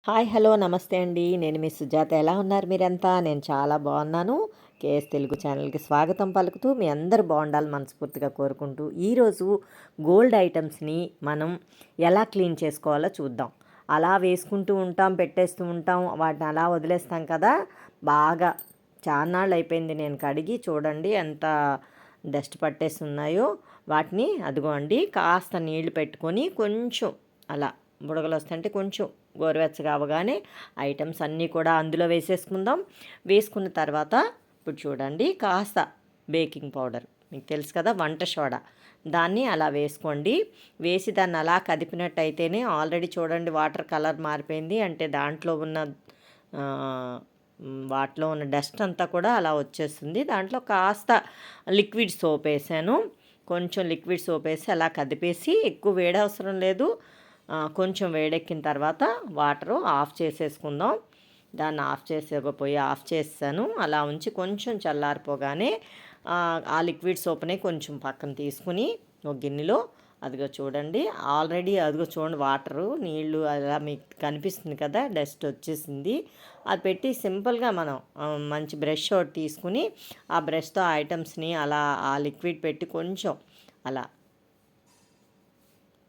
Hi hello నమస్తే అండి. నేను మీ సుజాత. ఎలా ఉన్నారు మీరంతా? నేను చాలా బాగున్నాను. తెలుగు ఛానల్కి స్వాగతం పలుకుతూ మీ అందరు బాగుండాలి మనస్ఫూర్తిగా కోరుకుంటూ ఈరోజు గోల్డ్ ఐటమ్స్ని మనం ఎలా క్లీన్ చేసుకోవాలో చూద్దాం. అలా వేసుకుంటూ ఉంటాం, పెట్టేస్తూ ఉంటాం, వాటిని అలా వదిలేస్తాం కదా. బాగా చాన్నాళ్ళు అయిపోయింది నేను కడిగి. చూడండి ఎంత డస్ట్ పట్టేసి ఉన్నాయో. వాటిని అదిగోండి కాస్త నీళ్లు పెట్టుకొని కొంచెం అలా బుడగలు వస్తుంటే కొంచెం గోరువెచ్చగా అవ్వగానే ఐటమ్స్ అన్నీ కూడా అందులో వేసేసుకుందాం. వేసుకున్న తర్వాత ఇప్పుడు చూడండి కాస్త బేకింగ్ పౌడర్, మీకు తెలుసు కదా, వంట సోడా, దాన్ని అలా వేసుకోండి. వేసి దాన్ని అలా కదిపినట్టయితేనే ఆల్రెడీ చూడండి వాటర్ కలర్ మారిపోయింది. అంటే దాంట్లో ఉన్న వాటిలో ఉన్న డస్ట్ అంతా కూడా అలా వచ్చేస్తుంది. దాంట్లో కాస్త లిక్విడ్ సోప్ వేసాను. కొంచెం లిక్విడ్ సోప్ వేసి అలా కదిపేసి, ఎక్కువ వేడి అవసరం లేదు, కొంచెం వేడెక్కిన తర్వాత వాటరు ఆఫ్ చేసేసుకుందాం. దాన్ని పొయ్యి ఆఫ్ చేసాను. అలా ఉంచి కొంచెం చల్లారిపోగానే ఆ లిక్విడ్ సోప్ని కొంచెం పక్కన తీసుకుని ఒక గిన్నెలో, అదిగో చూడండి ఆల్రెడీ అదిగో చూడండి వాటరు నీళ్ళు అలా మీకు కనిపిస్తుంది కదా, డస్ట్ వచ్చేసింది. అది పెట్టి సింపుల్గా మనం మంచి బ్రష్ ఒకటి తీసుకుని ఆ బ్రష్తో ఐటమ్స్ని అలా ఆ లిక్విడ్ పెట్టి కొంచెం అలా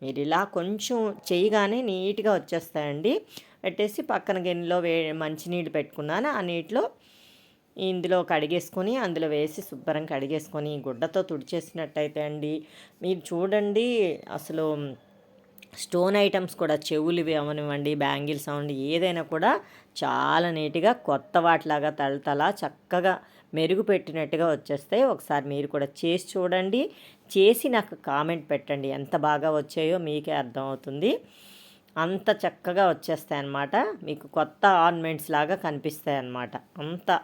మీరు ఇలా కొంచెం చేయగానే నీట్గా వచ్చేస్తాయండి. పెట్టేసి పక్కన గిన్నెలో మంచినీళ్ళు పెట్టుకున్నాను. ఆ నీటిలో ఇందులో కడిగేసుకొని అందులో వేసి శుభ్రం కడిగేసుకొని గుడ్డతో తుడిచేసినట్టయితే అండి, మీరు చూడండి అసలు స్టోన్ ఐటమ్స్ కూడా, చెవులువి అవనివ్వండి, బ్యాంగిల్స్ అవ్వండి, ఏదైనా కూడా చాలా నీట్గా కొత్త వాటిలాగా తళతళ చక్కగా మెరుగు పెట్టినట్టుగా వచ్చేస్తాయి. ఒకసారి మీరు కూడా చేసి చూడండి. చేసి నాకు కామెంట్ పెట్టండి. ఎంత బాగా వచ్చాయో మీకే అర్థమవుతుంది. అంత చక్కగా వచ్చేస్తాయి అన్నమాట. మీకు కొత్త ఆర్నమెంట్స్ లాగా కనిపిస్తాయి అన్నమాట. అంత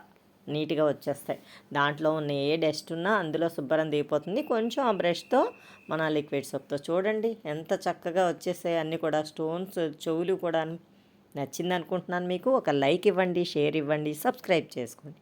నీట్గా వచ్చేస్తాయి. దాంట్లో ఉన్న ఏ డస్ట్ ఉన్నా అందులో శుభ్రం దిగిపోతుంది. కొంచెం ఆ బ్రష్తో మన లిక్విడ్ సోప్తో చూడండి ఎంత చక్కగా వచ్చేసాయి అన్నీ కూడా. స్టోన్స్ చెవులు కూడా. నచ్చింది అనుకుంటున్నాను మీకు. ఒక లైక్ ఇవ్వండి, షేర్ ఇవ్వండి, సబ్స్క్రైబ్ చేసుకోండి.